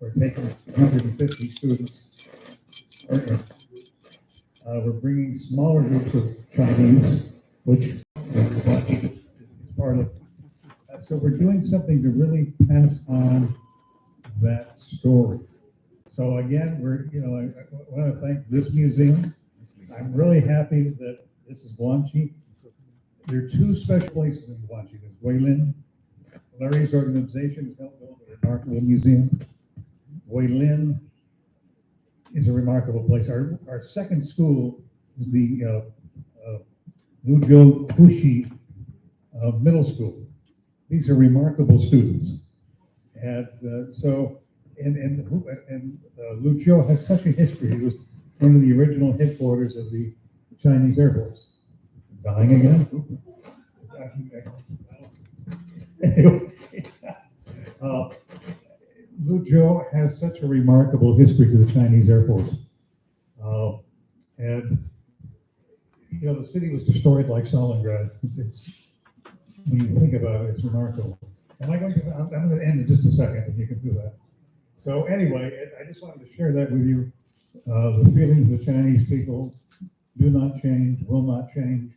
we're taking 150 students. We're bringing smaller groups of Chinese, which is part of. So we're doing something to really pass on that story. So again, I want to thank this museum. I'm really happy that this is Guangxi. There are two special places in Guangxi. There's Guilin. Larry's organization has helped build a remarkable museum. Guilin is a remarkable place. Our second school is the Luzhou Fuxi Middle School. These are remarkable students. And Luzhou has such a history. It was one of the original headquarters of the Chinese Air Force. Dying again? Anyway, Luzhou has such a remarkable history to the Chinese Air Force. And the city was destroyed like Stalingrad. When you think about it, it's remarkable. I'm going to end in just a second, and you can do that. So anyway, I just wanted to share that with you. The feelings of the Chinese people do not change, will not change.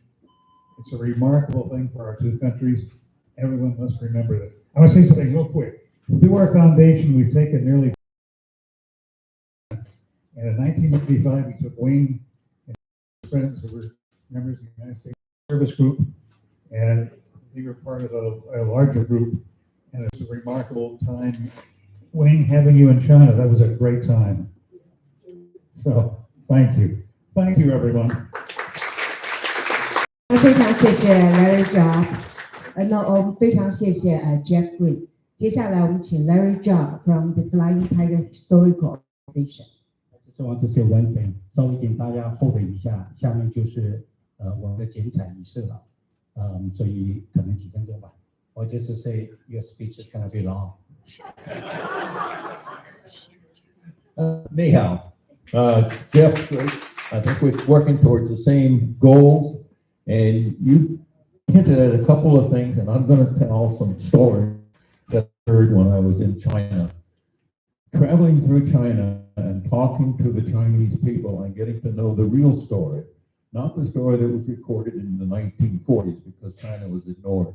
It's a remarkable thing for our two countries. Everyone must remember that. I want to say something real quick. Through our foundation, we've taken nearly, and in 1995, we took Wayne and his friends who were members of the United States Service Group, and they were part of a larger group, and it was a remarkable time. Wayne, having you in China, that was a great time. So, thank you. Thank you, everyone. 非常谢谢 Larry Job， 那我们非常谢谢Jeff Green。接下来我们请 Larry Job from the Flying Tiger Historical Organization。I just want to say one thing， 稍微请大家hold一下，下面就是我们的剪彩仪式了，所以可能几分钟吧。Or just to say your speech is gonna be long. 你好，Jeff, I think we're working towards the same goals. And you hinted at a couple of things, and I'm going to tell some stories that I heard when I was in China. Traveling through China and talking to the Chinese people and getting to know the real story, not the story that was recorded in the 1940s because China was ignored.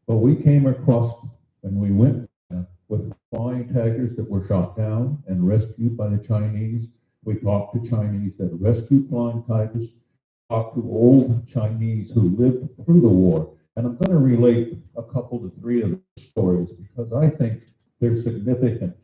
But we came across, when we went with flying tigers that were shot down and rescued by the Chinese. We talked to Chinese that rescued flying tigers. Talk to old Chinese who lived through the war. And I'm going to relate a couple to three of the stories because I think they're significant.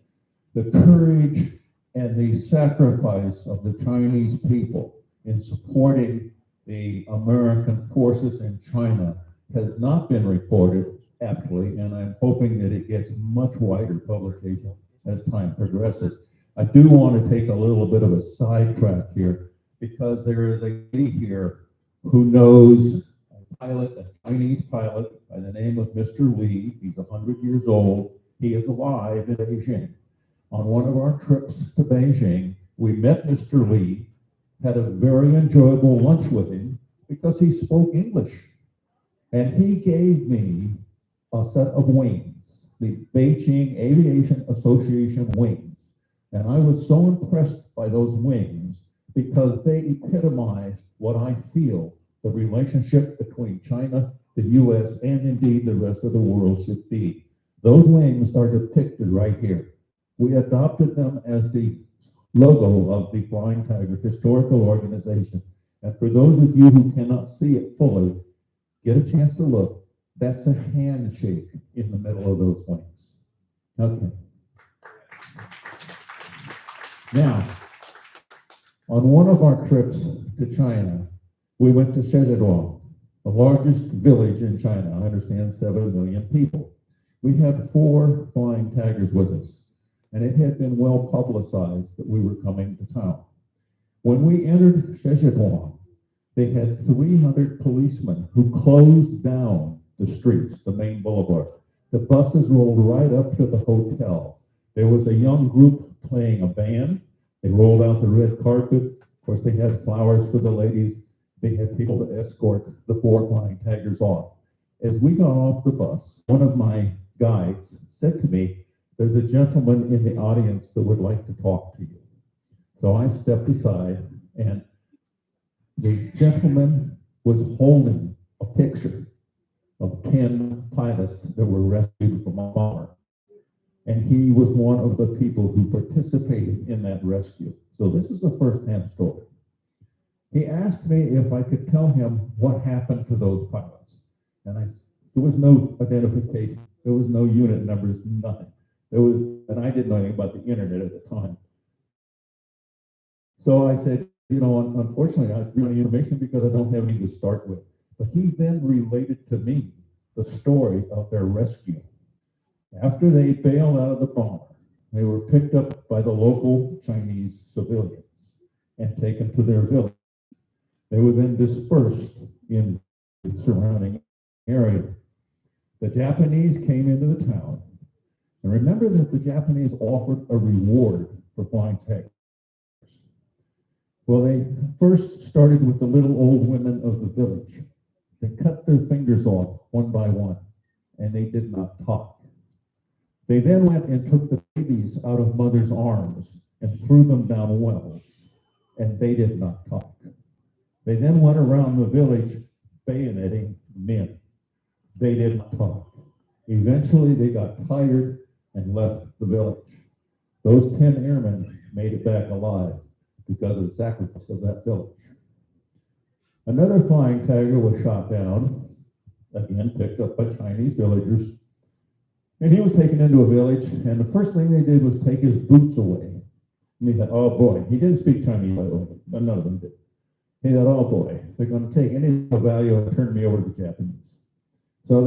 The courage and the sacrifice of the Chinese people in supporting the American forces in China has not been reported aptly, and I'm hoping that it gets much wider publication as time progresses. I do want to take a little bit of a sidetrack here, because there is a lady here who knows a Chinese pilot by the name of Mr. Li. He's 100 years old. He is alive in Beijing. On one of our trips to Beijing, we met Mr. Li, had a very enjoyable lunch with him because he spoke English. And he gave me a set of wings, the Beijing Aviation Association wings. And I was so impressed by those wings because they epitomize what I feel the relationship between China, the US, and indeed the rest of the world should be. Those wings are depicted right here. We adopted them as the logo of the Flying Tiger Historical Organization. And for those of you who cannot see it fully, get a chance to look. That's a handshake in the middle of those wings. Okay. Now, on one of our trips to China, we went to Shenzhen, the largest village in China. I understand 7 million people. We had 4 flying tigers with us, and it had been well publicized that we were coming to town. When we entered Shenzhen, they had 300 policemen who closed down the streets, the main boulevard. The buses rolled right up to the hotel. There was a young group playing a band. They rolled out the red carpet. Of course, they had flowers for the ladies. They had people to escort the 4 flying tigers off. As we got off the bus, one of my guides said to me, there's a gentleman in the audience that would like to talk to you. So I stepped aside, and the gentleman was holding a picture of 10 pilots that were rescued from a bomber. And he was one of the people who participated in that rescue. So this is a first-hand story. He asked me if I could tell him what happened to those pilots. And there was no identification. There was no unit numbers, nothing. And I didn't know anything about the internet at the time. So I said, unfortunately, I don't have any information because I don't have any to start with. But he then related to me the story of their rescue. After they bailed out of the bomber, they were picked up by the local Chinese civilians and taken to their village. They were then dispersed in the surrounding area. The Japanese came into the town. And remember that the Japanese offered a reward for flying taggers. Well, they first started with the little old women of the village. They cut their fingers off one by one, and they did not talk. They then went and took the babies out of mother's arms and threw them down wells, and they did not talk. They then went around the village bayoneting men. They did not talk. Eventually, they got tired and left the village. Those 10 airmen made it back alive because of the sacrifice of that village. Another flying tiger was shot down, again picked up by Chinese villagers, and he was taken into a village, and the first thing they did was take his boots away. And he thought, oh boy, he didn't speak Chinese, by the way, but none of them did. He thought, oh boy, they're going to take any of value and turn me over to the Japanese. So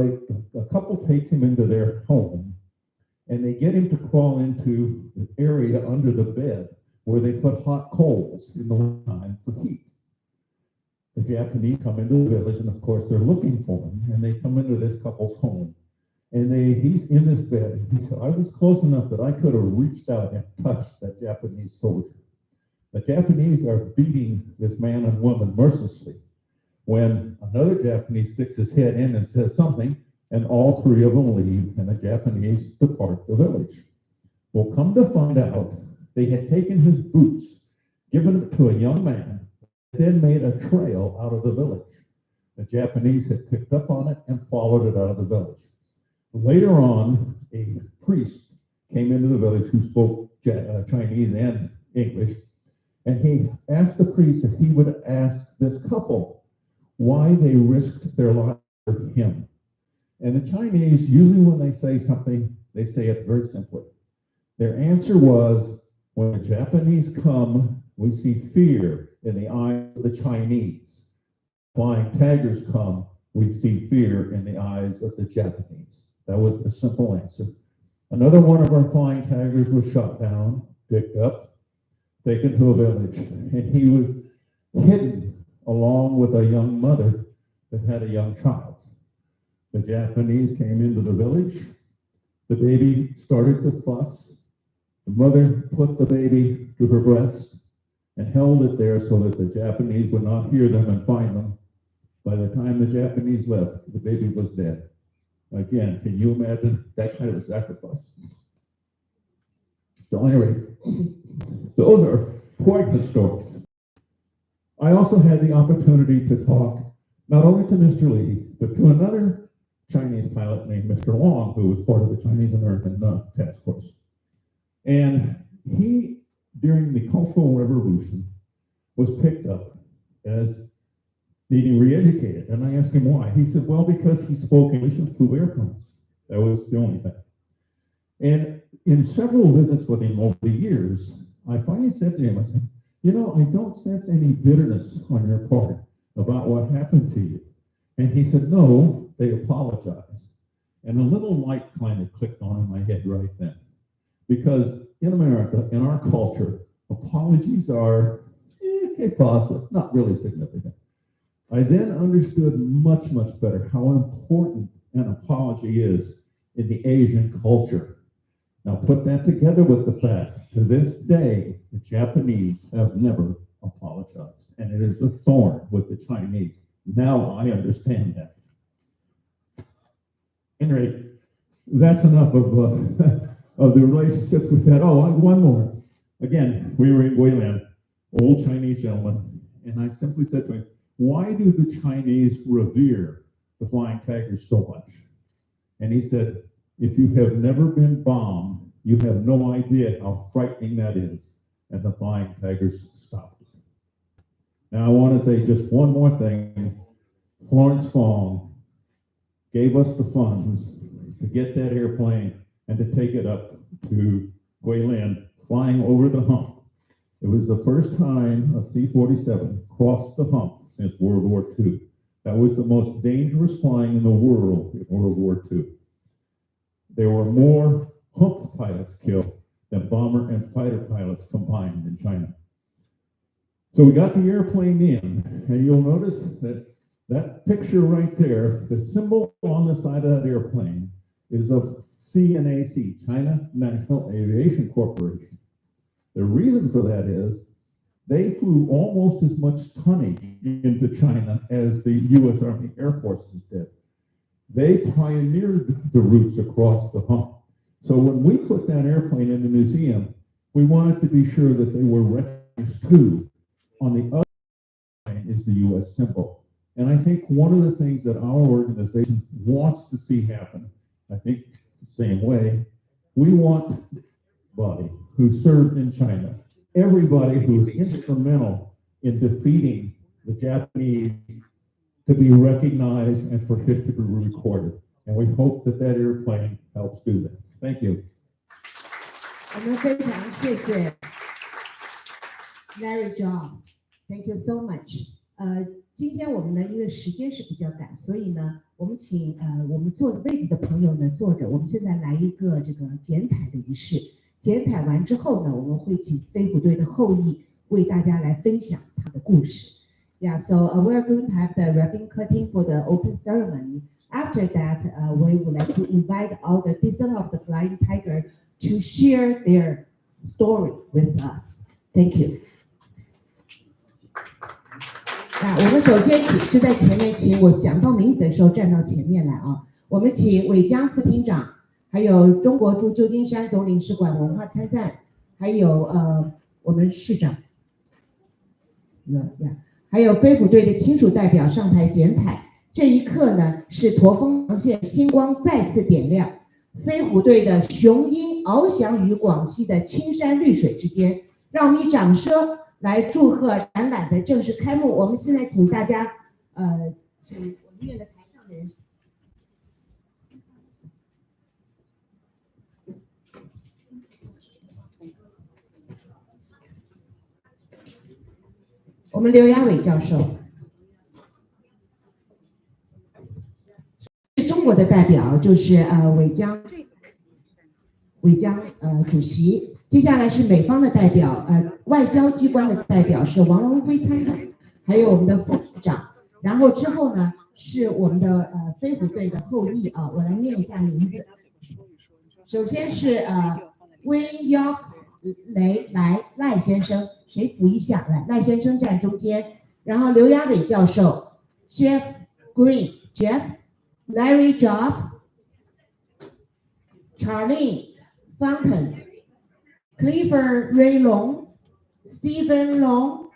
a couple takes him into their home, and they get him to crawl into the area under the bed where they put hot coals in the wintertime for heat. The Japanese come into the village, and of course they're looking for him, and they come into this couple's home. And he's in this bed. And he said, I was close enough that I could have reached out and touched that Japanese soldier. The Japanese are beating this man and woman mercilessly when another Japanese sticks his head in and says something, and all three of them leave, and the Japanese depart the village. Well, come to find out, they had taken his boots, given it to a young man, then made a trail out of the village. The Japanese had picked up on it and followed it out of the village. Later on, a priest came into the village who spoke Chinese and English, and he asked the priest if he would ask this couple why they risked their lives for him. And the Chinese, usually when they say something, they say it very simply. Their answer was, when the Japanese come, we see fear in the eyes of the Chinese. Flying tigers come, we see fear in the eyes of the Japanese. That was the simple answer. Another one of our flying tigers was shot down, picked up, taken to a village, and he was hidden along with a young mother that had a young child. The Japanese came into the village. The baby started to fuss. The mother put the baby to her breast and held it there so that the Japanese would not hear them and find them. By the time the Japanese left, the baby was dead. Again, can you imagine that kind of a sacrifice? So anyway, those are quite the stories. I also had the opportunity to talk not only to Mr. Lee, but to another Chinese pilot named Mr. Long, who was part of the Chinese-American task force. And he, during the Cultural Revolution, was picked up as needing re-educated. And I asked him why. He said, well, because he spoke English and flew airplanes. That was the only thing. And in several visits with him over the years, I finally said to him, I said, I don't sense any bitterness on your part about what happened to you. And he said, no, they apologized. And a little light kind of clicked on in my head right then. Because in America, in our culture, apologies are, not really significant. I then understood much, much better how important an apology is in the Asian culture. Now put that together with the fact, to this day, the Japanese have never apologized. And it is a thorn with the Chinese. Now I understand that. Anyway, that's enough of of the relationships we've had. Oh, one more. Again, we were in Guilin, old Chinese gentleman, and I simply said to him, why do the Chinese revere the Flying Tigers so much? And he said, if you have never been bombed, you have no idea how frightening that is. And the Flying Tigers stopped it. Now I want to say just one more thing. Florence Fong gave us the funds to get that airplane and to take it up to Guilin, flying over the hump. It was the first time a C-47 crossed the hump since World War II. That was the most dangerous flying in the world in World War II. There were more hump pilots killed than bomber and fighter pilots combined in China. So we got the airplane in, and you'll notice that that picture right there, the symbol on the side of that airplane is of CNAC, China National Aviation Corporation. The reason for that is they flew almost as much tonnage into China as the U.S. Army Air Forces did. They pioneered the routes across the hump. So when we put that airplane in the museum, we wanted to be sure that they were recognized too. On the other side is the U.S. symbol. And I think one of the things that our organization wants to see happen, I think the same way, we want everybody who served in China, everybody who was instrumental in defeating the Japanese to be recognized and for history to be recorded. And we hope that that airplane helps do that. Thank you. 我们非常谢谢 Larry John，Thank you so much。今天我们呢，因为时间是比较赶，所以呢，我们请我们坐的位子的朋友呢坐着。我们现在来一个这个剪彩的仪式。剪彩完之后呢，我们会请飞虎队的后裔为大家来分享他的故事。Yeah, so we're going to have the ribbon cutting for the open ceremony. After that, we would like to invite all the descendants of the Flying Tiger to share their story with us. Thank you. 我们首先就在前面，请我讲到名字的时候站到前面来啊。我们请韦江副厅长，还有中国驻旧金山总领事馆文化参赞，还有我们市长，还有飞虎队的亲属代表上台剪彩。这一刻呢，是驼峰航线星光再次点亮，飞虎队的雄鹰翱翔于广西的青山绿水之间。让我们以掌声来祝贺展览的正式开幕。我们现在请大家，请我们院的台上的人。我们刘亚伟教授是中国的代表，就是韦江主席。接下来是美方的代表，外交机关的代表是王荣辉参赞，还有我们的副市长。然后之后呢是我们的飞虎队的后裔啊，我来念一下名字。首先是温耀雷赖先生，谁扶一下？来，赖先生站中间。然后刘亚伟教授 ，Jeff Green，Jeff，Larry Job，Charlene Fountain。Clifford Ray Long, Stephen Long,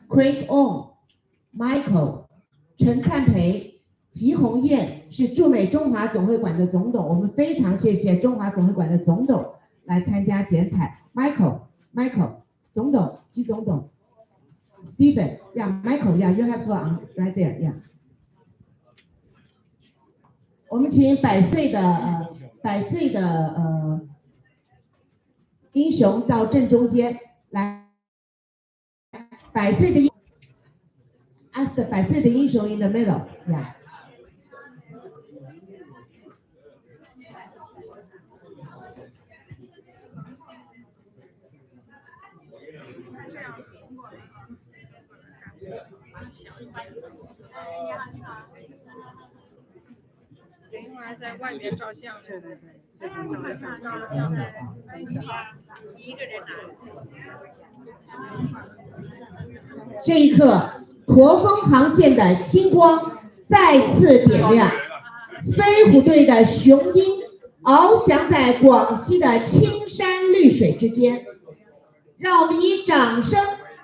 Craig On, Michael, 陈灿培、吉鸿燕是驻美中华总会馆的总董，我们非常谢谢中华总会馆的总董来参加剪彩。Michael, 总董、吉总董 ，Stephen, yeah, Michael, yeah, you have to right there, yeah. 我们请百岁的英雄到正中间来，Ask the 百岁的英雄 in the middle， yeah。等一会儿在外面照相的。对，一个人拿。这一刻，驼峰航线的星光再次点亮，飞虎队的雄鹰翱翔在广西的青山绿水之间。让我们以掌声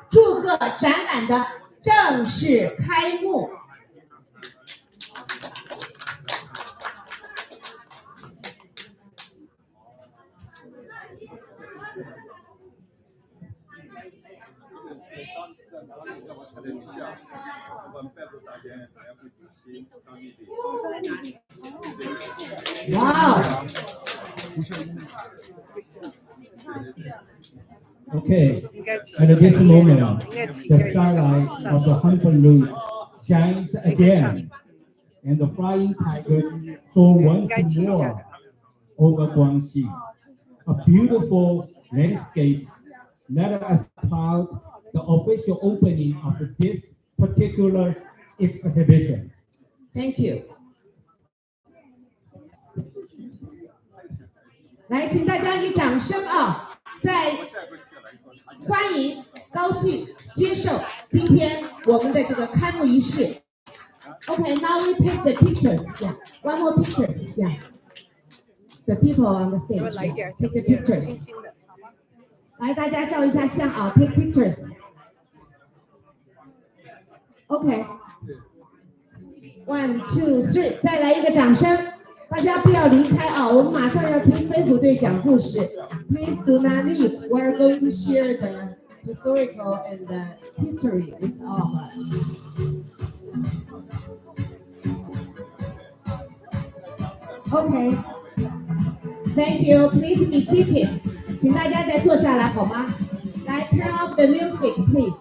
祝贺展览的正式开幕。哇哦！ Okay, at this moment, the starlight of the Hunter Loop shines again, and the flying tigers soar once more over Guangxi. A beautiful landscape. Let us applaud the official opening of this particular exhibition. Thank you. 来，请大家以掌声啊，在欢迎、高兴接受今天我们的这个开幕仪式。Okay, now we take the pictures. Yeah, one more pictures. Yeah, the people on the stage. Yeah, take the pictures. 来，大家照一下相啊 ，take pictures. Okay. 1, 2, 3， 再来一个掌声。大家不要离开啊，我们马上要听飞虎队讲故事。Please do not leave. We are going to share the historical and the history with all of us. Okay. Thank you. Please be seated. 请大家再坐下来好吗？来 ，turn off the music, please.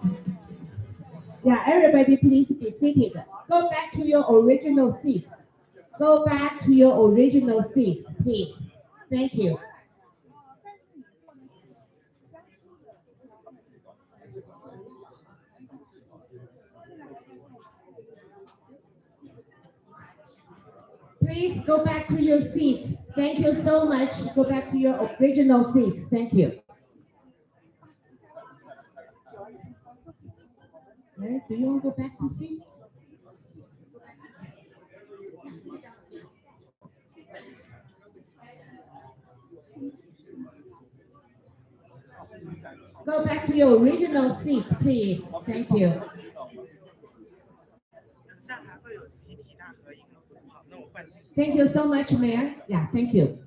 Yeah, everybody, please be seated. Go back to your original seats. Go back to your original seats, please. Thank you. Please go back to your seats. Thank you so much. Go back to your original seats. Thank you. Do you want to go back to seat? Go back to your original seat, please. Thank you. Thank you so much, Mayor. Yeah, thank you.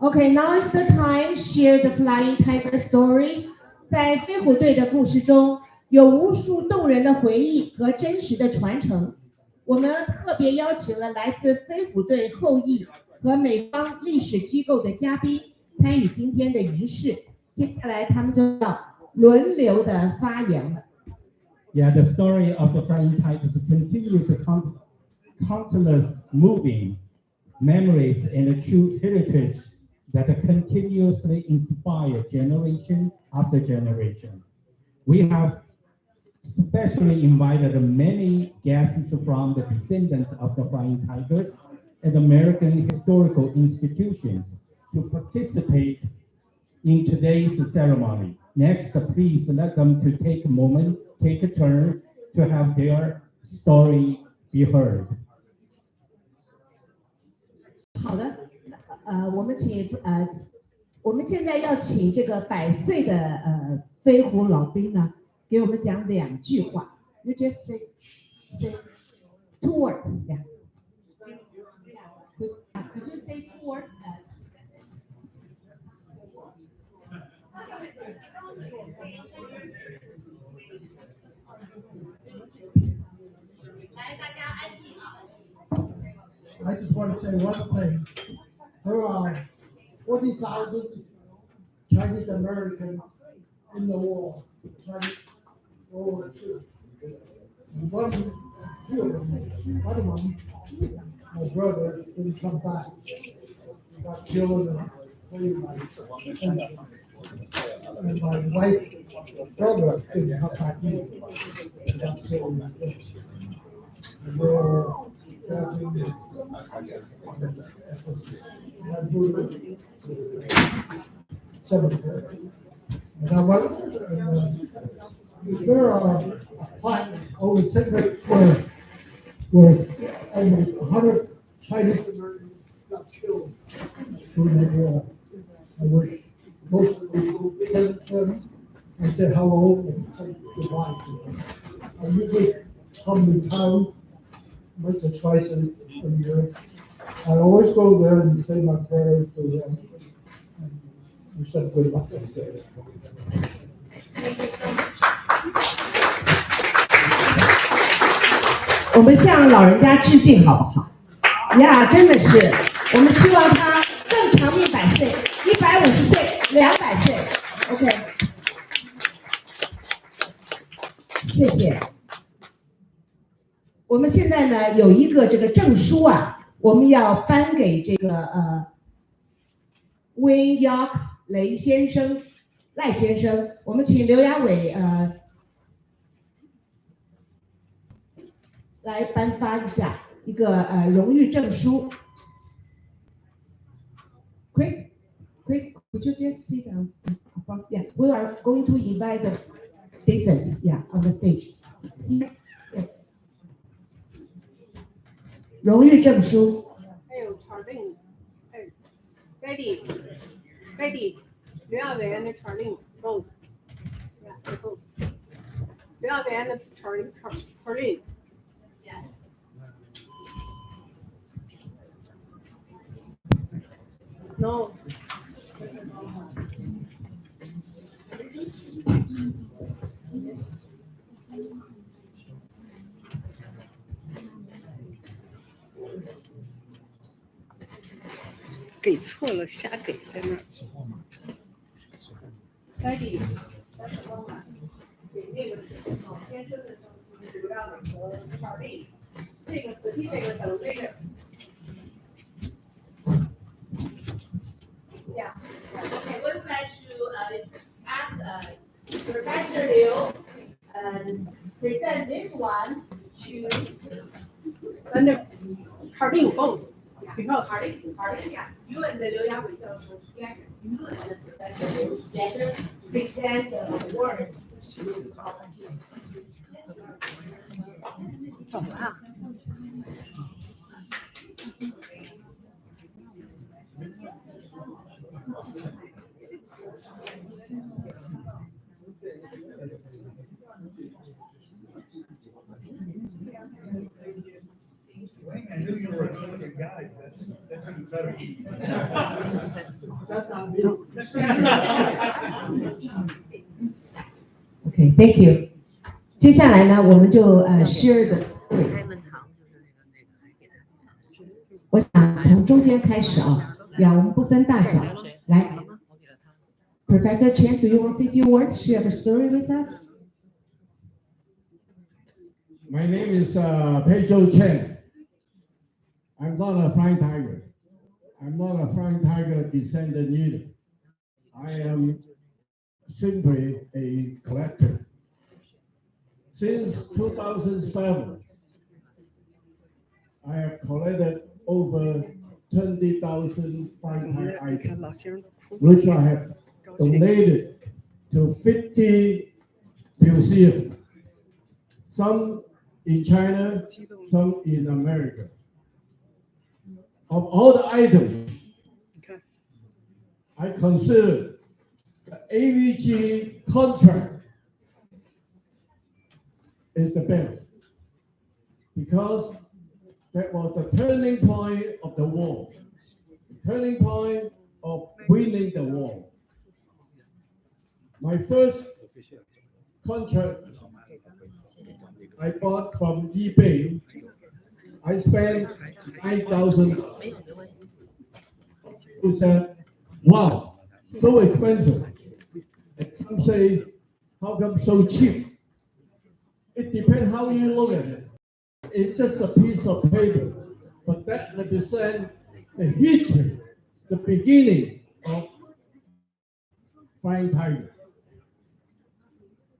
Okay, now is the time share the flying tiger story. 在飞虎队的故事中，有无数动人的回忆和真实的传承。我们特别邀请了来自飞虎队后裔和美方历史机构的嘉宾参与今天的仪式。接下来他们就要轮流的发言了。Yeah, the story of the flying tigers continues countless moving memories and a true heritage that continuously inspire generation after generation. We have specially invited many guests from the descendants of the flying tigers and American historical institutions to participate in today's ceremony. Next, please let them to take a moment, take a turn to have their story be heard. 好的，我们现在要请这个100岁的飞虎老兵呢，给我们讲2句话。You just say 2 words, yeah. Could you say 2 words? I just want to say one thing. There are 40,000 Chinese Americans in the war. Chinese World War II. Two of them, my brother didn't come back. He got killed and my wife's brother didn't come back either. He got killed. And we're having cemetery. And I went, there are a plaque over Signet where almost 100 Chinese Americans got killed during the war. I wish most of the people visit them and say hello and say goodbye to them. I usually come to town once or twice a year. I always go there and say my prayers to them. And wish them good luck. Thank you so much. 我们向老人家致敬，好不好？呀，真的是，我们希望他更长命百岁，150岁、200岁。OK， 谢谢。我们现在呢有一个这个证书啊，我们要颁给这个Win York 雷先生、赖先生，我们请刘亚伟来颁发一下一个荣誉证书。Quick, could you just sit down? Yeah, we are going to invite the distance, yeah, on the stage. 荣誉证书。还有传令，还有 Betty，刘亚伟 and Charlene both， yeah both， 刘亚伟 and Charlene。No。给错了，瞎给在那儿。Betty，给那个是先生的证书是刘亚伟和Charlene，这个 certificate 等这个。Yeah. Okay, we would like to ask Professor Liu present this one to And Charlene both. Because Hardy, yeah. You and the Liu Yawei教授 together, you and the Professor Liu together present the award. 走了。I knew you were a good guy. That's even better. That's not me. Okay, thank you. 接下来呢，我们就share the。我想从中间开始啊，呀，我们不分大小，来。Professor Chen, do you want to say a few words? Share the story with us. My name is Pedro Chen. I'm not a flying tiger. I'm not a flying tiger descendant either. I am simply a collector. Since 2007, I have collected over 20,000 flying tiger 看 items, 老先生哭， which I have 高兴。 donated to 50 museums, some in China, 激动， some in America. Of all the items, 你看， I consider the AVG contract is the best because that was the turning point of the war, the turning point of winning the war. My first contract I bought from eBay. I spent 9,000. Who said, "Wow, so expensive." And some say, "How come so cheap?" It depends how you look at it. It's just a piece of paper, but that represents the history, the beginning of flying tiger.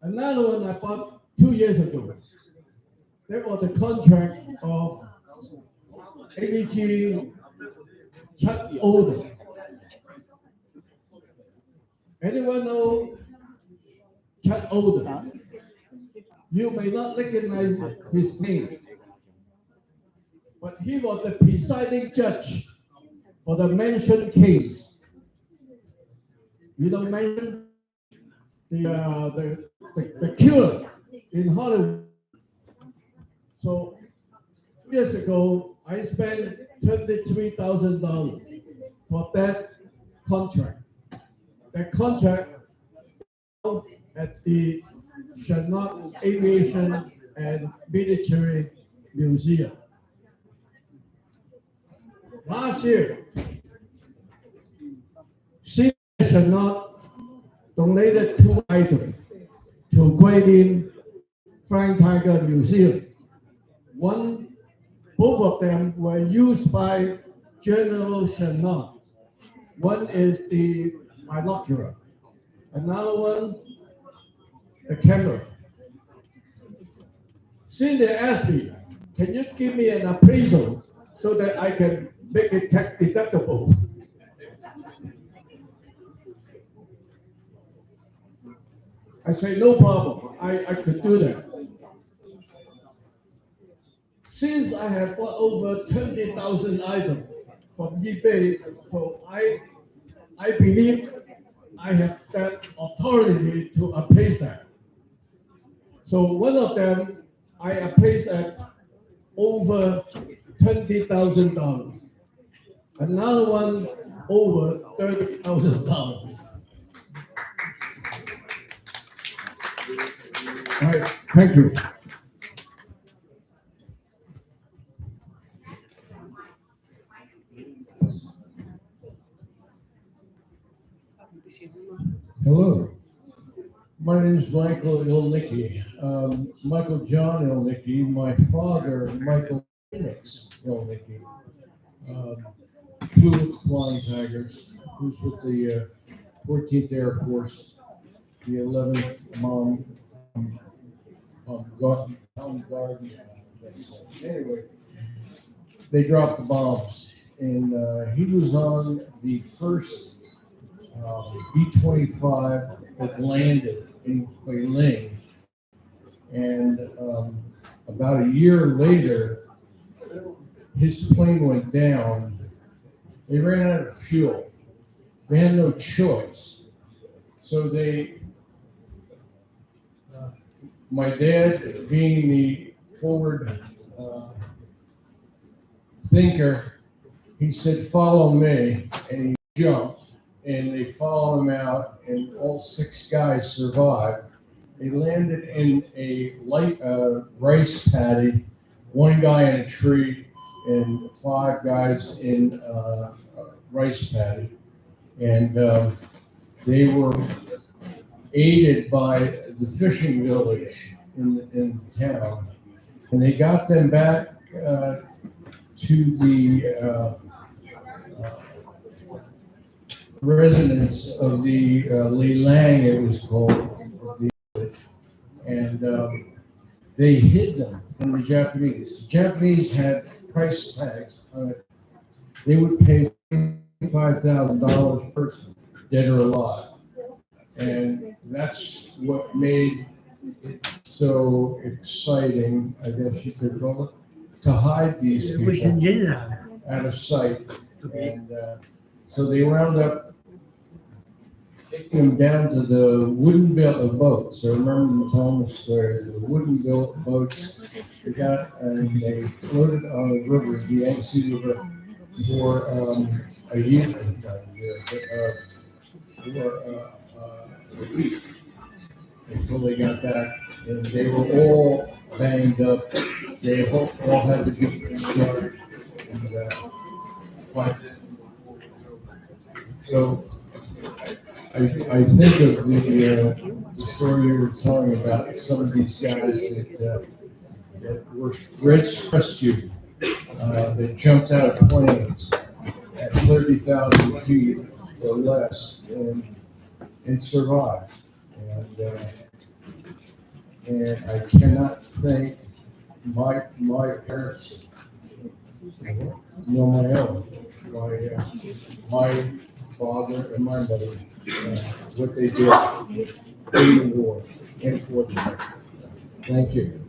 Another one I bought 2 years ago. That was the contract of AVG Chuck Older. Anyone know Chuck Older? You may not recognize his name, but he was the presiding judge for the Manson case. You know Manson, the killer in Hollywood. So 2 years ago, I spent $23,000 for that contract. That contract at the Chanel Aviation and Military Museum. Last year, Chanel donated 2 items to Guilin Frank Tiger Museum. Both of them were used by General Chanel. One is the binocular, another one, the camera. Since they asked me, can you give me an appraisal so that I can make it tax deductible? I say, no problem, I could do that. Since I have bought over 20,000 items from eBay, so I believe I have that authority to appraise that. So one of them, I appraised at over $20,000. Another one, over $30,000. All right, thank you. Hello, my name is Michael Ilnicki. Michael John Ilnicki, my father, Michael Phoenix Ilnicki, flew with Flying Tigers, who's with the 14th Air Force, the 11th Mountain Guard. Anyway, they dropped the bombs, and he was on the first B-25 that landed in Guilin, and about a year later, his plane went down. They ran out of fuel. They had no choice, so my dad, being the forward thinker, he said, "Follow me," and he jumped. And they followed him out, and all 6 guys survived. They landed in a light rice paddy, 1 guy in a tree, and 5 guys in a rice paddy. And they were aided by the fishing village in town. And they got them back to the residence of the Lilang, it was called, and they hid them from the Japanese. The Japanese had price tags on it. They would pay $5,000 per person, dead or alive. And that's what made it so exciting, I guess you could call it, to hide these people out of sight. And so they wound up taking them down to the wooden boats. So remember Thomas, the wooden boats. They got and they floated on the river, the Yangtze River, for a year, a week until they got back, and they were all banged up. They all had to be discharged. So I think of the story you were telling about some of these guys that were rescued, that jumped out of planes at 30,000 feet or less and survived. And I cannot thank my parents, my own, my father and my mother, what they did in the war and for the war. Thank you.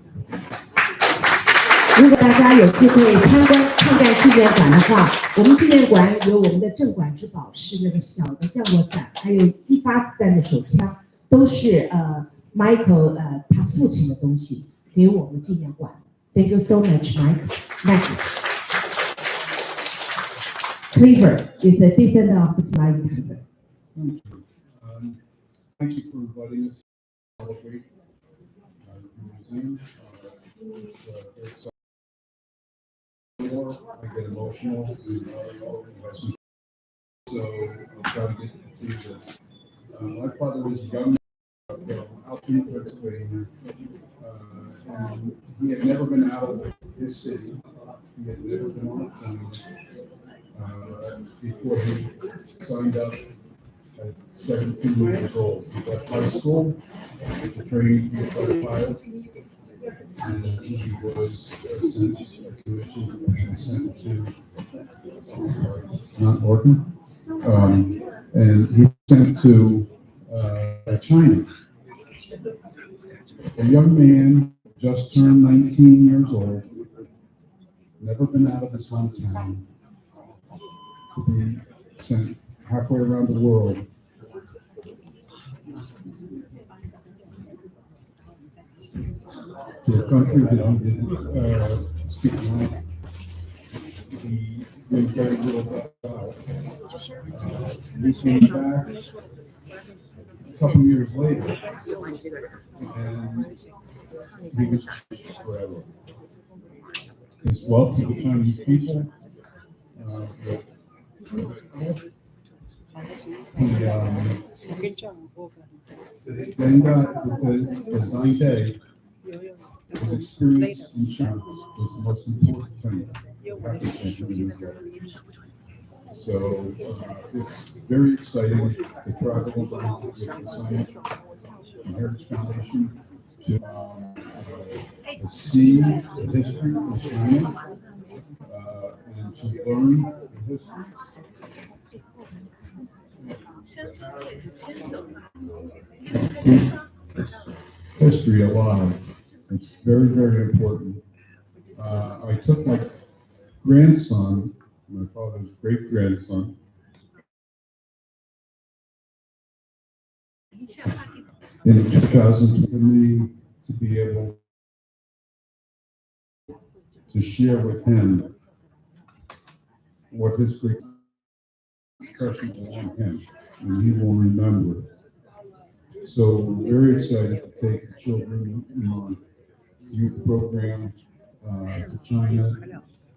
如果大家有机会参观抗战纪念馆的话，我们纪念馆有我们的镇馆之宝，是那个小的降落伞，还有1发子弹的手枪，都是Michael 他父亲的东西，给我们纪念馆。Thank you so much, Mike. Next. Cleaver is a descendant of the Flying Tiger. Thank you for inviting us to celebrate the museum. It's I get emotional, so I'll try to get through this. My father was young, out in Pennsylvania, and he had never been out of his city. He had never been on a plane before he signed up at 17 years old. He left high school to train to be a fighter pilot, and he was commissioned and sent to not working, and he was sent to China. A young man just turned 19 years old, never been out of his hometown, to be sent halfway around the world. To a country that he didn't speak language. He knew very little about. He came back a couple years later, and he was changed forever. His love for the Chinese people, then got the 9 day. His experience in China was the most important thing. So it's very exciting to travel with the Science and Heritage Foundation to see the history of China and to learn the history. History alive. It's very, very important. I took my grandson, my father's great grandson, in 2000 to me to be able to share with him what his great impression was on him, and he will remember it. So we're very excited to take the children on youth program to China,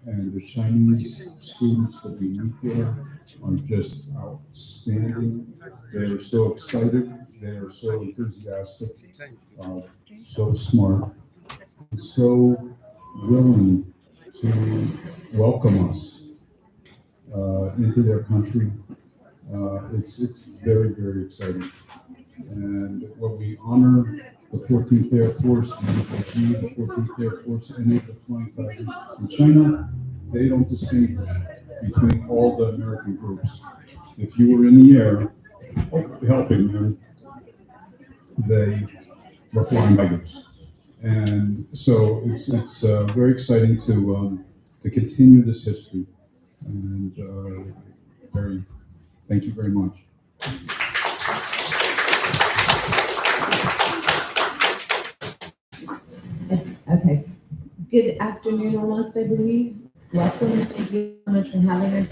and the Chinese students that we meet there are just outstanding. They're so excited, they're so enthusiastic, so smart, so willing to welcome us into their country. It's very, very exciting. And when we honor the 14th Air Force, the 14th Air Force, and the Flying Tigers in China, they don't distinguish between all the American groups. If you were in the air helping them, they were flying tigers. And so it's very exciting to continue this history. And thank you very much. Okay. Good afternoon, almost, I believe. Welcome. Thank you so much for having us.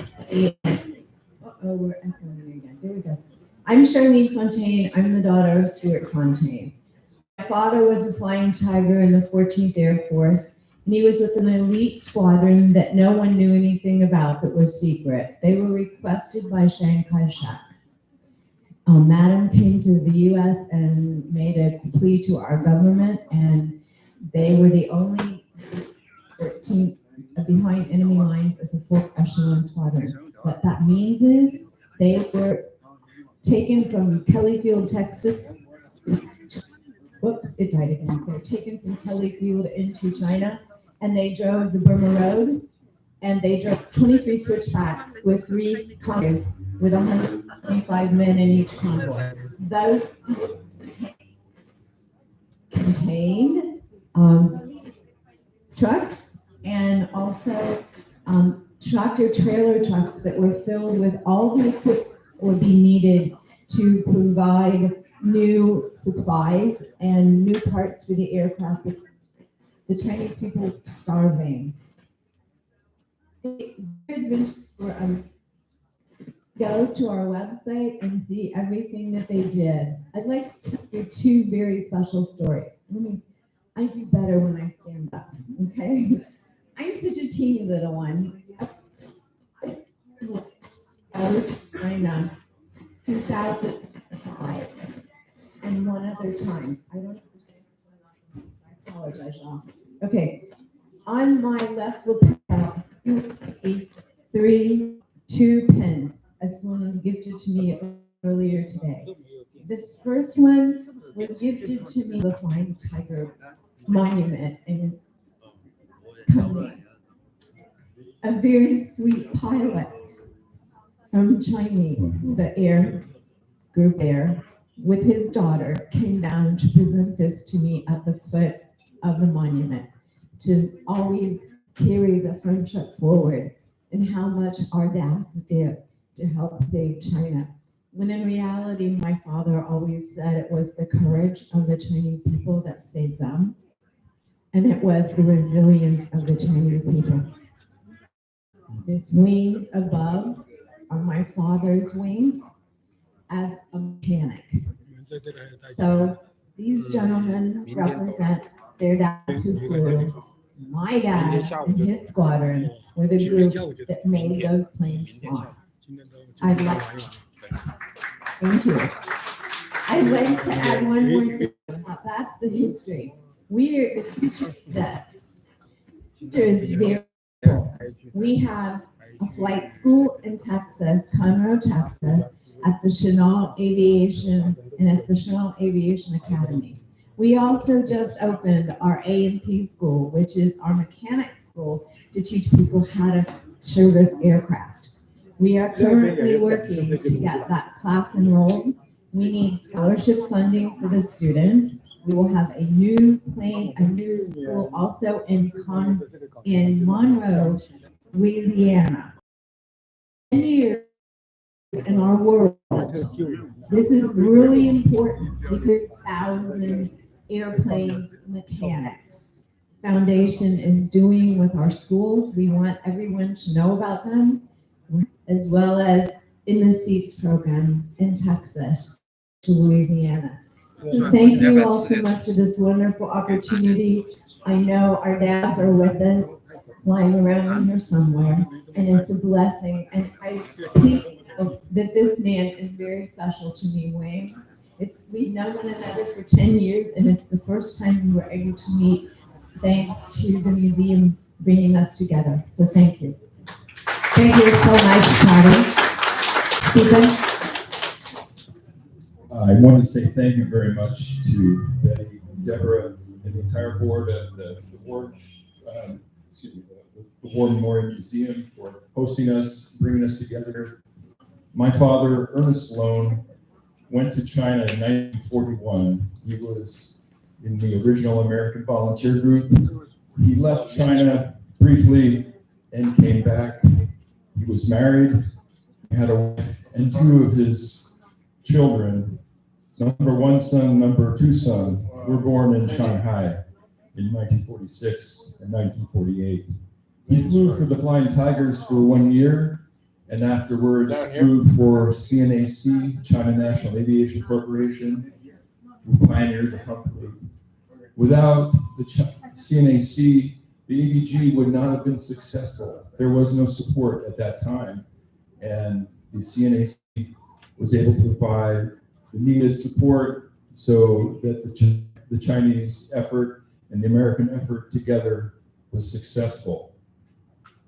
We're echoing again. There we go. I'm Charlene Fontaine. I'm the daughter of Stuart Fontaine. My father was a flying tiger in the 14th Air Force, and he was with an elite squadron that no one knew anything about that was secret. They were requested by Chiang Kai-shek. Madam came to the U.S. and made a plea to our government, and they were the only 13 behind enemy lines as a 4th echelon squadron. What that means is they were taken from Kelly Field, Texas. Whoops, it died again. They were taken from Kelly Field into China, and they drove the Burma Road, and they drove 23 switchbacks with 3 convoys with 125 men in each convoy. Those contained trucks and also tractor trailer trucks that were filled with all the equipment that would be needed to provide new supplies and new parts for the aircraft. The Chinese people were starving. Go to our website and see everything that they did. I'd like to tell you two very special stories. I do better when I stand up, okay? I'm such a teeny little one. China, 2005, and one other time. I don't understand. I apologize, y'all. Okay, on my left lapel, you see 2 pins. This one was gifted to me earlier today. This first one was gifted to me, the Flying Tiger Monument in Kunming. A very sweet pilot from China, the air group there, with his daughter, came down to present this to me at the foot of the monument, to always carry the friendship forward and how much our dads did to help save China. When in reality, my father always said it was the courage of the Chinese people that saved them, and it was the resilience of the Chinese people. These wings above are my father's wings as a mechanic. So these gentlemen represent their dads who flew. My dad and his squadron were the group that made those planes fly. I'd like to add one more thing. That's the history. We're the future vets. Future is very cool. We have a flight school in Texas, Conroe, Texas, at the Chanel Aviation and at the Chanel Aviation Academy. We also just opened our A&P school, which is our mechanic school to teach people how to service aircraft. We are currently working to get that class enrolled. We need scholarship funding for the students. We will have a new school also in Monroe, Louisiana. 10 years in our world. This is really important because 1,000 airplane mechanics. Foundation is doing with our schools. We want everyone to know about them, as well as in the SEEPS program in Texas to Louisiana. So thank you all so much for this wonderful opportunity. I know our dads are with us, flying around here somewhere, and it's a blessing. And I think that this man is very special to me, Wayne. We've known one another for 10 years, and it's the first time we were able to meet thanks to the museum bringing us together. So thank you. Thank you so much, Charlie. Stephen? I want to say thank you very much to Betty, Deborah, and the entire board of the War Memorial Museum for hosting us, bringing us together. My father, Ernest Sloan, went to China in 1941. He was in the original American Volunteer Group. He left China briefly and came back. He was married, had a wife, and 2 of his children, number 1 son, number 2 son, were born in Shanghai in 1946 and 1948. He flew for the Flying Tigers for 1 year, and afterwards flew for CNAC, China National Aviation Corporation, who pioneered the company. Without the CNAC, the AVG would not have been successful. There was no support at that time, and the CNAC was able to provide the needed support so that the Chinese effort and the American effort together was successful.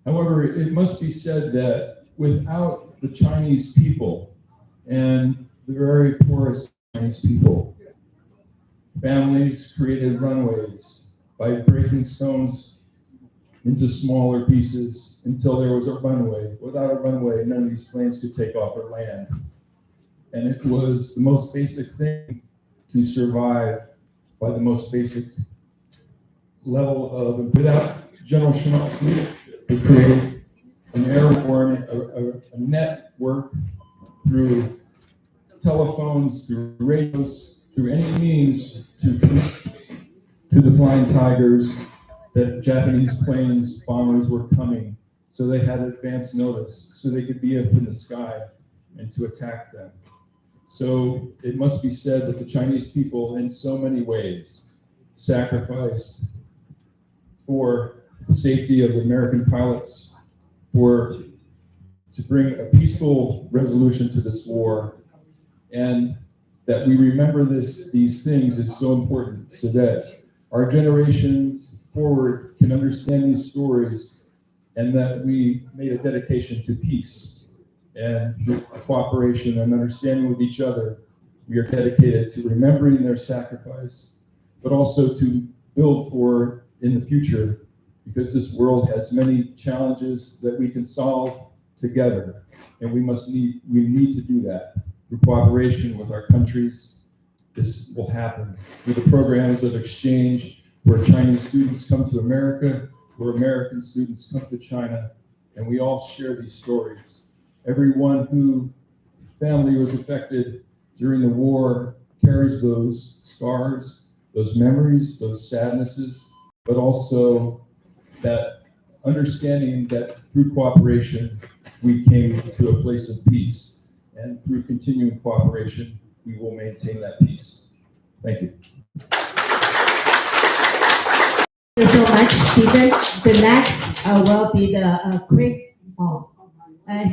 However, it must be said that without the Chinese people and the very poorest Chinese people, families created runways by breaking stones into smaller pieces until there was a runway. Without a runway, none of these planes could take off or land. And it was the most basic thing to survive by the most basic level of, without General Schmaltz's leadership, to create an airborne, a network through telephones, through radios, through any means to the Flying Tigers that Japanese planes, bombers were coming. So they had advance notice, so they could be up in the sky and to attack them. So it must be said that the Chinese people, in so many ways, sacrificed for the safety of the American pilots, to bring a peaceful resolution to this war, and that we remember these things is so important, so that our generations forward can understand these stories, and that we made a dedication to peace. And through cooperation and understanding with each other, we are dedicated to remembering their sacrifice, but also to build for in the future, because this world has many challenges that we can solve together, and we need to do that through cooperation with our countries. This will happen through the programs of exchange, where Chinese students come to America, where American students come to China, and we all share these stories. Everyone whose family was affected during the war carries those scars, those memories, those sadnesses, but also that understanding that through cooperation, we came to a place of peace. And through continuing cooperation, we will maintain that peace. Thank you. Thank you so much, Stephen. The next will be the Craig Hall.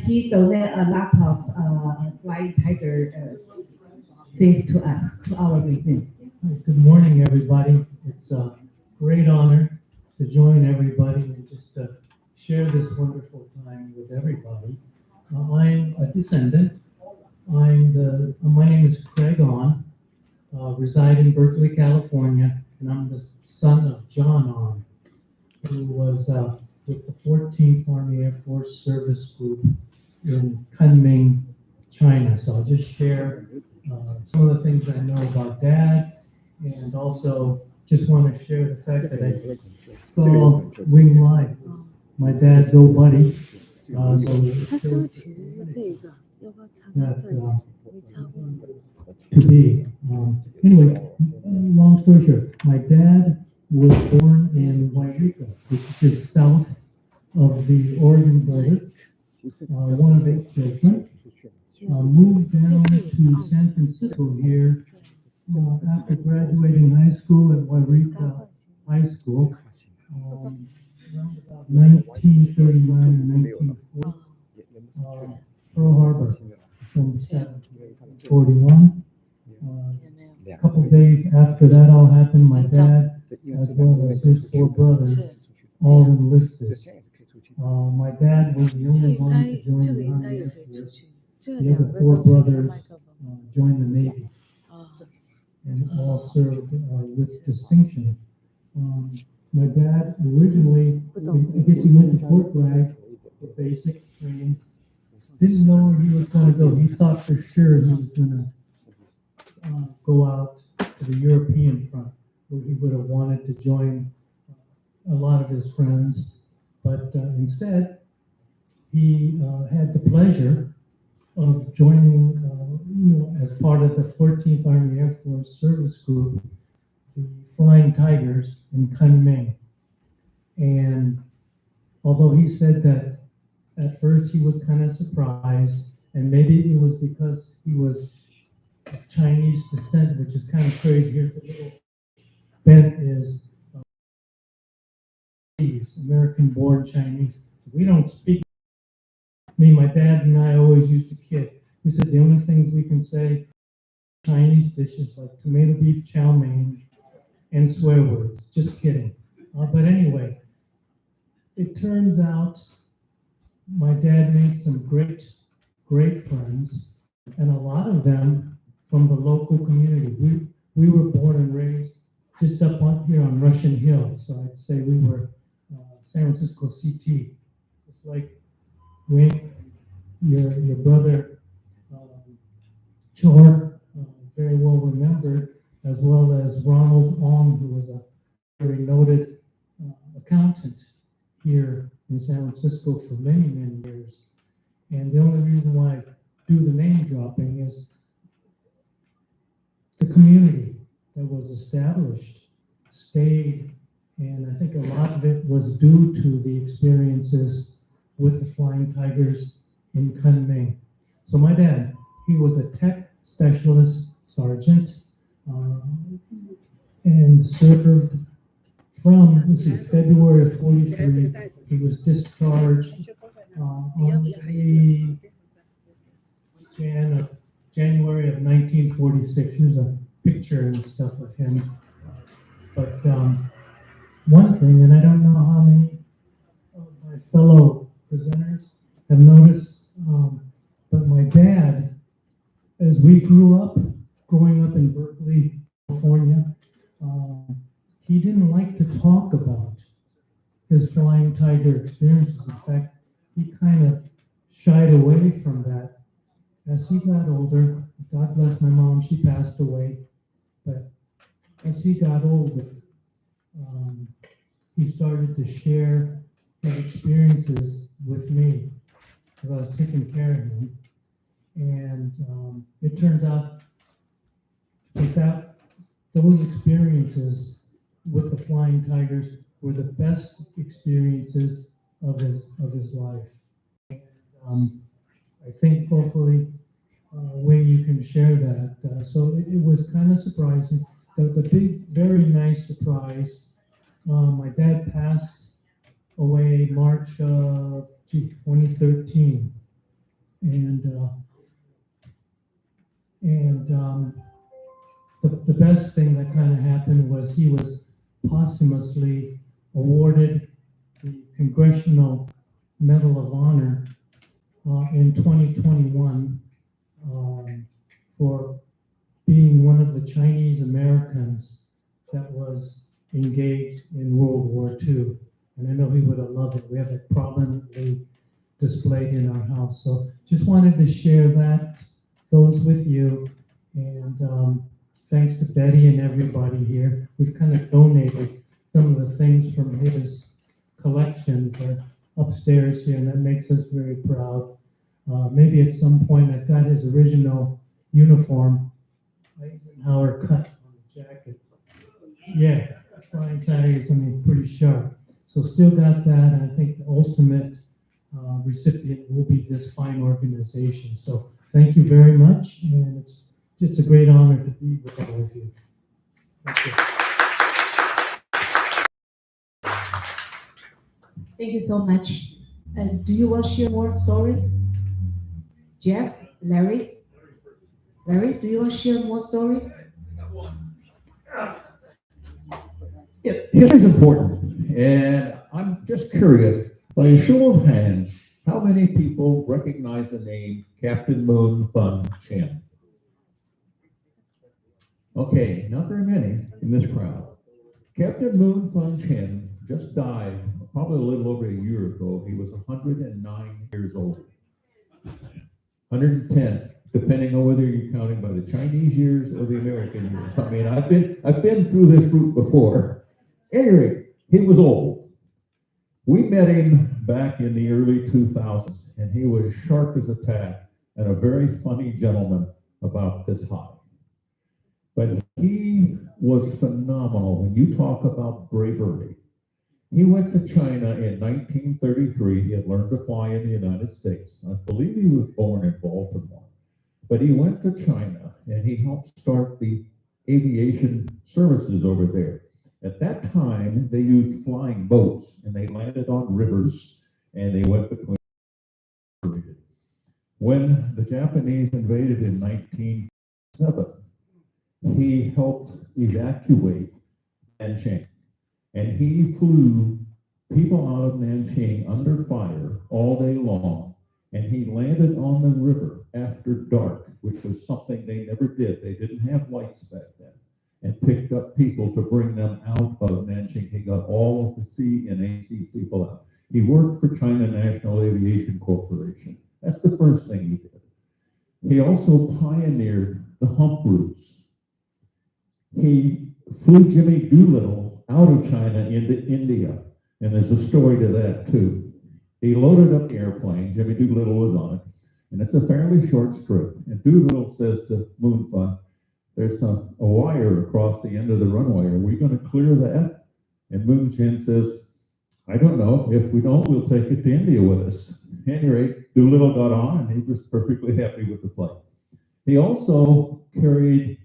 He donated a lot of Flying Tiger things to us, to our museum. Good morning, everybody. It's a great honor to join everybody and just share this wonderful time with everybody. I'm a descendant. My name is Craig On, reside in Berkeley, California, and I'm the son of John On, who was with the 14th Army Air Force Service Group in Kunming, China. So I'll just share some of the things I know about Dad, and also just want to share the fact that I saw Wing Life, my dad's old buddy. To be. Anyway, long story short, my dad was born in Wairika, which is south of the Oregon border, one of 8 children. Moved down to San Francisco here after graduating high school at Wairika High School, around about 1939 or 1940. Pearl Harbor, December 7th, 1941. A couple days after that all happened, my dad, as well as his 4 brothers, all enlisted. My dad was the only one to join the Army Air Force. The other 4 brothers joined the Navy and all served with distinction. My dad originally, I guess he went to Fort Bragg for basic training. Didn't know where he was going to go. He thought for sure he was going to go out to the European front, where he would have wanted to join a lot of his friends. But instead, he had the pleasure of joining, as part of the 14th Army Air Force Service Group, the Flying Tigers in Kunming. And although he said that at first he was kind of surprised, and maybe it was because he was Chinese descent, which is kind of crazy. Here's the little bent is American-born Chinese. We don't speak. My dad and I always used to kid. We said the only things we can say Chinese dishes like tomato beef chow mein and swear words. Just kidding. But anyway, it turns out my dad made some great friends, and a lot of them from the local community. We were born and raised just up on here on Russian Hill, so I'd say we were San Francisco CT. It's like Wing, your brother Chor, very well remembered, as well as Ronald Ong, who was a very noted accountant here in San Francisco for many, many years. And the only reason why I do the name dropping is the community that was established stayed, and I think a lot of it was due to the experiences with the Flying Tigers in Kunming. So my dad, he was a tech specialist sergeant and served from, let's see, February of 43. He was discharged on the January of 1946. Here's a picture and stuff of him. But one thing, and I don't know how many of my fellow presenters have noticed, but my dad, as we growing up in Berkeley, California, he didn't like to talk about his Flying Tiger experiences. In fact, he kind of shied away from that. As he got older, God bless my mom, she passed away, but as he got older, he started to share his experiences with me because I was taking care of him. And it turns out that those experiences with the Flying Tigers were the best experiences of his life. And I think hopefully when you can share that. So it was kind of surprising. The big, very nice surprise, my dad passed away March of 2013. The best thing that kind of happened was he was posthumously awarded the Congressional Medal of Honor in 2021 for being one of the Chinese Americans that was engaged in World War II. And I know he would have loved it. We have it prominently displayed in our house. So just wanted to share those with you. And thanks to Betty and everybody here. We've kind of donated some of the things from his collections upstairs here, and that makes us very proud. Maybe at some point I've got his original uniform, Eisenhower cut on the jacket. Yeah, Flying Tigers, I mean, pretty sharp. So still got that. I think the ultimate recipient will be this fine organization. So thank you very much, and it's a great honor to be with all of you. Thank you. Thank you so much. Do you want to share more stories? Jeff, Larry, do you want to share more story? Yeah, history is important, and I'm just curious, by a show of hands, how many people recognize the name Captain Moon Fun Chen? Okay, not very many in this crowd. Captain Moon Fun Chen just died probably a little over a year ago. He was 109 years old. 110, depending on whether you're counting by the Chinese years or the American years. I mean, I've been through this route before. Anyway, he was old. We met him back in the early 2000s, and he was sharp as a tack and a very funny gentleman about this high. But he was phenomenal when you talk about bravery. He went to China in 1933. He had learned to fly in the United States. I believe he was born in Baltimore. But he went to China, and he helped start the aviation services over there. At that time, they used flying boats, and they landed on rivers, and they went between. When the Japanese invaded in 1907, he helped evacuate Nanjing, and he flew people out of Nanjing under fire all day long, and he landed on the river after dark, which was something they never did. They didn't have lights back then, and picked up people to bring them out of Nanjing. He got all of the C and AC people out. He worked for China National Aviation Corporation. That's the first thing he did. He also pioneered the hump routes. He flew Jimmy Doolittle out of China into India. And there's a story to that too. He loaded up the airplane, Jimmy Doolittle was on it, and it's a fairly short script. And Doolittle says to Moon Fun, there's a wire across the end of the runway. Are we going to clear that? And Moon Chin says, I don't know. If we don't, we'll take it to India with us. Anyway, Doolittle got on and he was perfectly happy with the flight. He also carried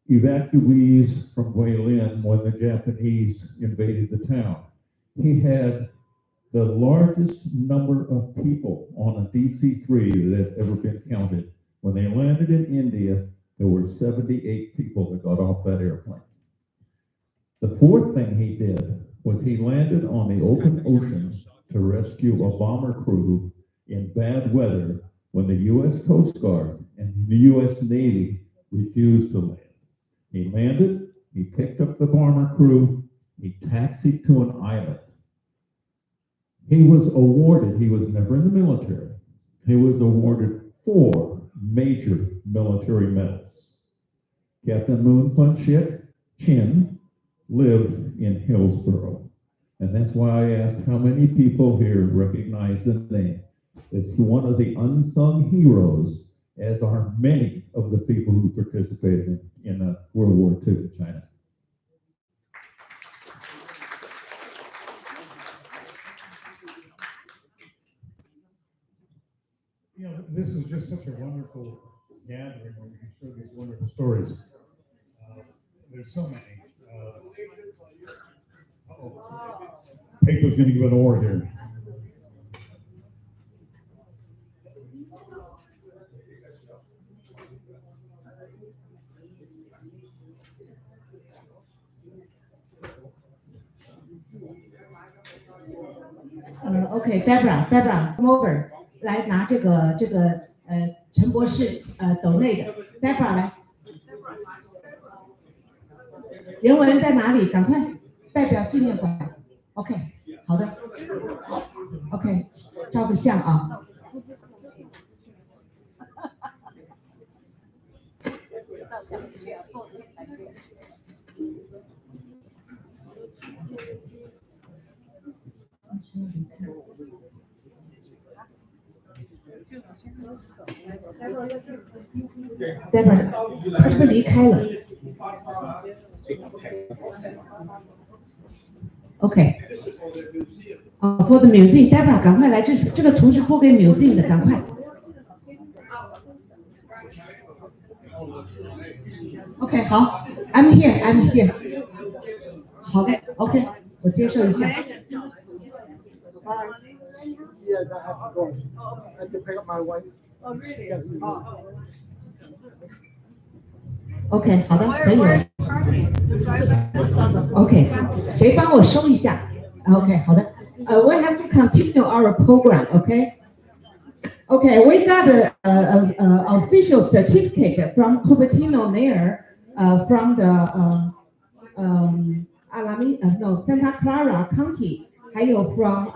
evacuees from Guilin when the Japanese invaded the town. He had the largest number of people on a DC-3 that has ever been counted. When they landed in India, there were 78 people that got off that airplane. The fourth thing he did was he landed on the open ocean to rescue a bomber crew in bad weather when the U.S. Coast Guard and the U.S. Navy refused to land. He landed, he picked up the bomber crew, he taxied to an island. He was awarded, he was never in the military, he was awarded 4 major military medals. Captain Moon Fun Chin lived in Hillsborough. And that's why I asked how many people here recognize the name. It's one of the unsung heroes, as are many of the people who participated in World War II in China. You know, this is just such a wonderful gathering where we can show these wonderful stories. There's so many. Paper's going to give an award here. OK, Deborah, come over， 来拿这个陈博士斗内的 Deborah 来，人文在哪里？赶快代表纪念馆。OK， 好的 ，OK， 照个相啊。Deborah， 他是不是离开了 ？OK， for the museum， Deborah， 赶快来，这个图是拨给 museum 的，赶快。OK， 好 ，I'm here。好的 ，OK， 我接受一下。Yes, I have to go. I have to pick up my wife. Oh, really? OK， 好的，可以了。OK， 谁帮我收一下 ？OK， 好的。We have to continue our program. Okay, we got a official certificate from Cupertino Mayor, from the Santa Clara County, 还有 from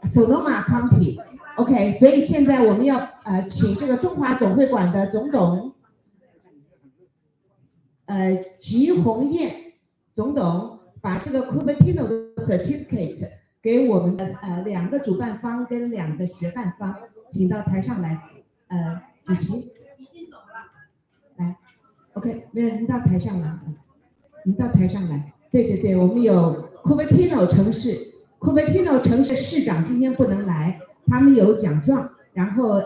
Sonoma County. OK， 所以现在我们要请这个中华总会馆的总董菊红燕总董把这个 Cupertino 的 certificate 给我们的2个主办方跟2个协办方，请到台上来。主席已经走了，来 ，OK， 没有，您到台上来，您到台上来。对，我们有 Cupertino 城市市长今天不能来，他们有奖状，然后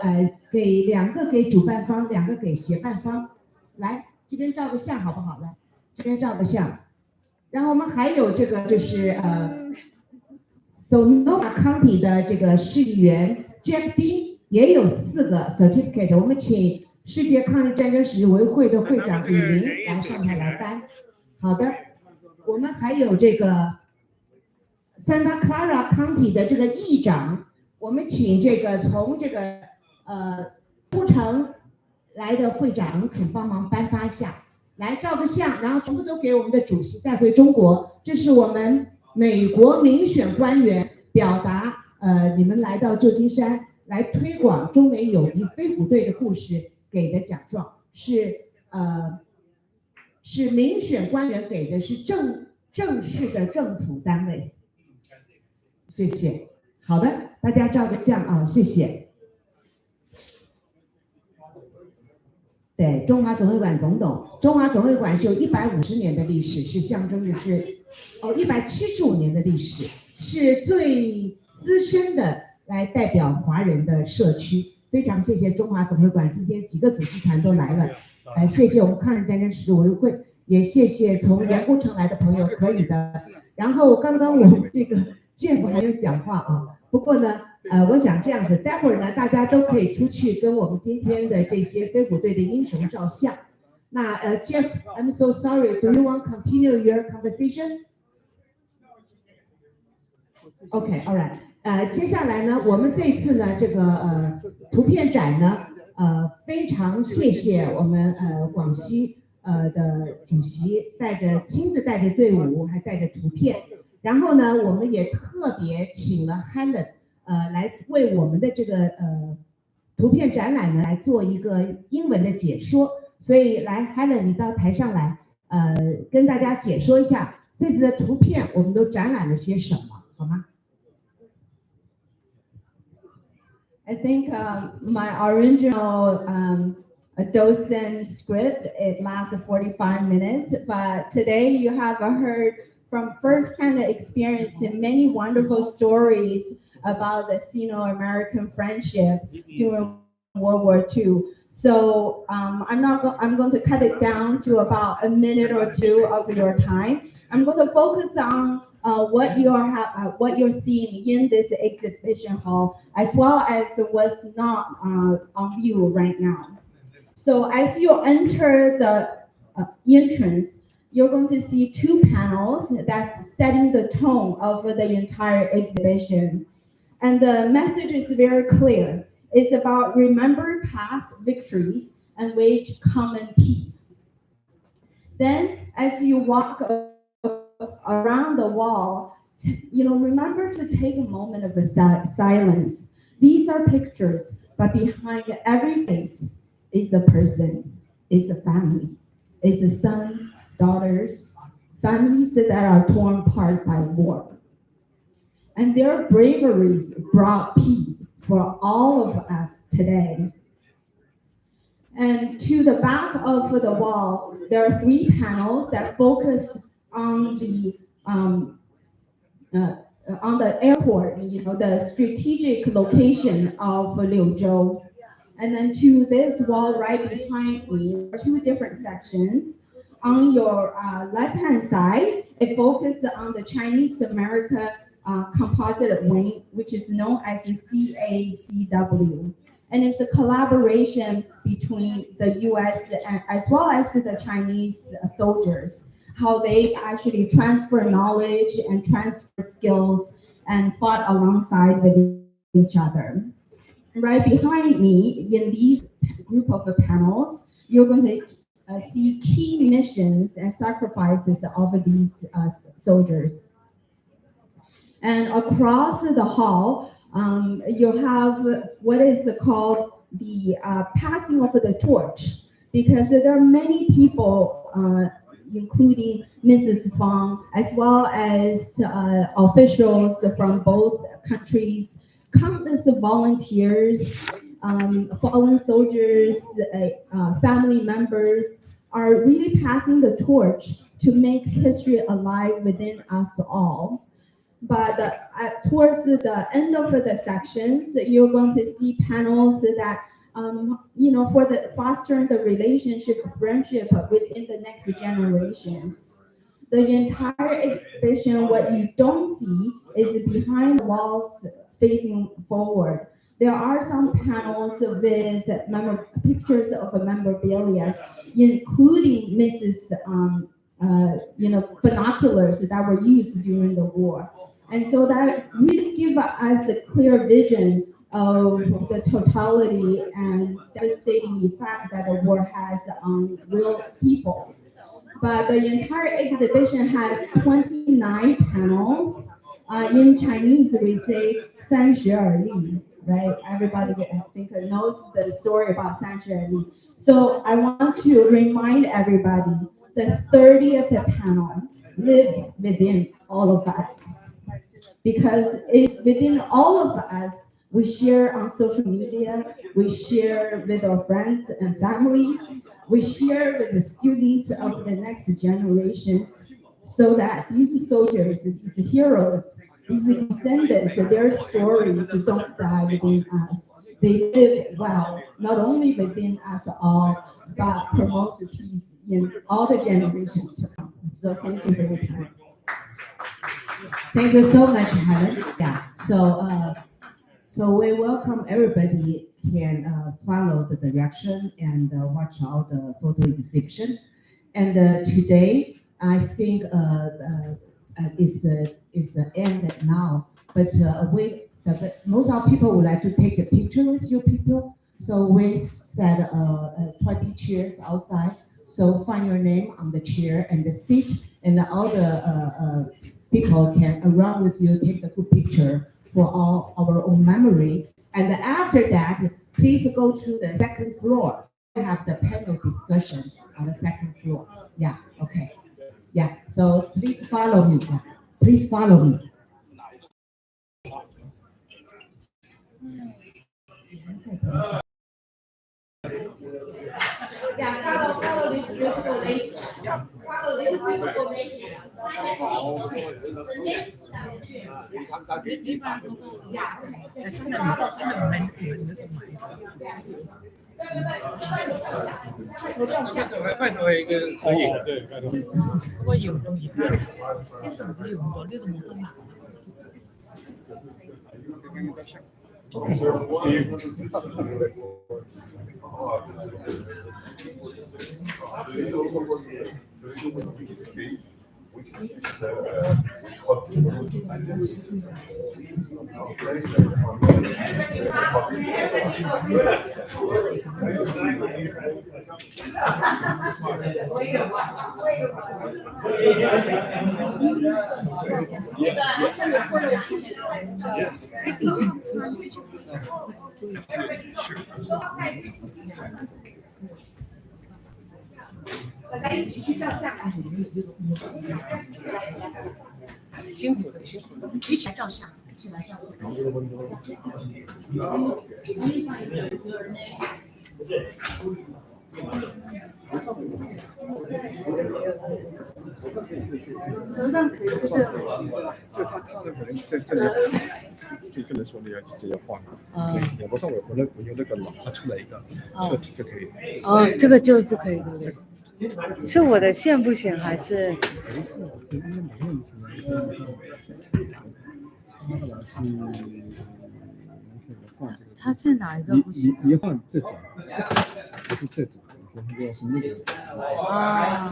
给2个给主办方，2个给协办方。来，这边照个相好不好？来，这边照个相。然后我们还有这个就是Sonoma County 的这个市议员 Jack Dean 也有4个 certificate， 我们请世界抗日战争史维会的会长李林来上台来颁。好的，我们还有这个 Santa Clara County 的这个议长，我们请这个从这个都城来的会长，请帮忙颁发一下，来照个相，然后全部都给我们的主席带回中国。这是我们美国民选官员表达你们来到旧金山来推广中美友谊飞虎队的故事给的奖状，是民选官员给的，是正式的政府单位。谢谢。好的，大家照着这样啊，谢谢。对，中华总会馆总董，中华总会馆是有150年的历史，是象征的是175年的历史，是最资深的来代表华人的社区。非常谢谢中华总会馆今天几个主席团都来了，谢谢我们抗日战争史委员会，也谢谢从盐湖城来的朋友，可以的。然后刚刚我们这个 Jeff 还没有讲话啊，不过呢，我想这样子，待会儿呢，大家都可以出去跟我们今天的这些飞虎队的英雄照相。那Jeff, I'm so sorry. Do you want to continue your conversation? Okay, all right. 接下来呢，我们这一次呢，这个图片展呢，非常谢谢我们广西的主席亲自带着队伍，还带着图片。然后呢，我们也特别请了 Helen 来为我们的这个图片展览呢来做一个英文的解说。所以来 Helen 你到台上来跟大家解说一下这次的图片我们都展览了些什么，好吗？ I think my original docent script, it lasted 45 minutes, but today you have heard from first-hand experience many wonderful stories about the Sino-American friendship during World War II. So I'm going to cut it down to about a minute or two of your time. I'm going to focus on what you're seeing in this exhibition hall, as well as what's not on view right now. So as you enter the entrance, you're going to see two panels that's setting the tone of the entire exhibition. And the message is very clear. It's about remember past victories and wage common peace. Then as you walk around the wall, remember to take a moment of silence. These are pictures, but behind every face is a person, is a family, is a son, daughters, families that are torn apart by war. And their braveries brought peace for all of us today. And to the back of the wall, there are three panels that focus on the airport, the strategic location of Liuzhou. And then to this wall right behind me, two different sections. On your left-hand side, it focuses on the Chinese America composite wing, which is known as the CACW. And it's a collaboration between the US as well as the Chinese soldiers, how they actually transfer knowledge and transfer skills and fought alongside with each other. Right behind me, in these group of panels, you're going to see key missions and sacrifices of these soldiers. And across the hall, you have what is called the passing of the torch, because there are many people, including Mrs. Fang, as well as officials from both countries, countless volunteers, fallen soldiers, family members are really passing the torch to make history alive within us all. But towards the end of the sections, you're going to see panels that, for the fostering the relationship, friendship within the next generations. The entire exhibition, what you don't see is behind the walls facing forward. There are some panels with pictures of memorabilia, including Mrs. Binoculars that were used during the war. And so that really gives us a clear vision of the totality and devastating effect that the war has on real people. But the entire exhibition has 29 panels. In Chinese, we say 32例, right? Everybody, I think, knows the story about 32例. So I want to remind everybody, the 30th panel, live within all of us. Because it's within all of us, we share on social media, we share with our friends and families, we share with the students of the next generations, so that these soldiers, these heroes, these descendants, their stories don't die within us. They live well, not only within us all, but promote peace in all the generations to come. So thank you for your time. Thank you so much, Helen. Yeah. So we welcome everybody can follow the direction and watch all the photo exhibition. And today, I think is the end now. But most of people would like to take a picture with you people. So we set 20 chairs outside. So find your name on the chair and the seat, and all the people can around with you, take a good picture for all our own memory. And after that, please go to the second floor. We have the panel discussion on the second floor. Yeah, okay. Yeah, so please follow me. Yeah. Please follow me. Yeah, follow this beautiful lady. Follow this beautiful lady.辛苦了，辛苦了，一起来照相，一起来照相。头上可以就这样。就他的可能这里就跟人说你要直接要换，我不上我用那个老，他出来一个就可以。哦，这个就不可以，对不对？是我的线不行还是？不是，就应该没问题。他的是换这个。他是哪一个不行？你换这种，不是这种。如果是那个啊。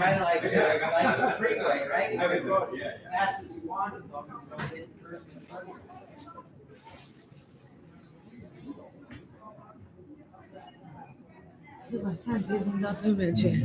就把相机拎到对面去。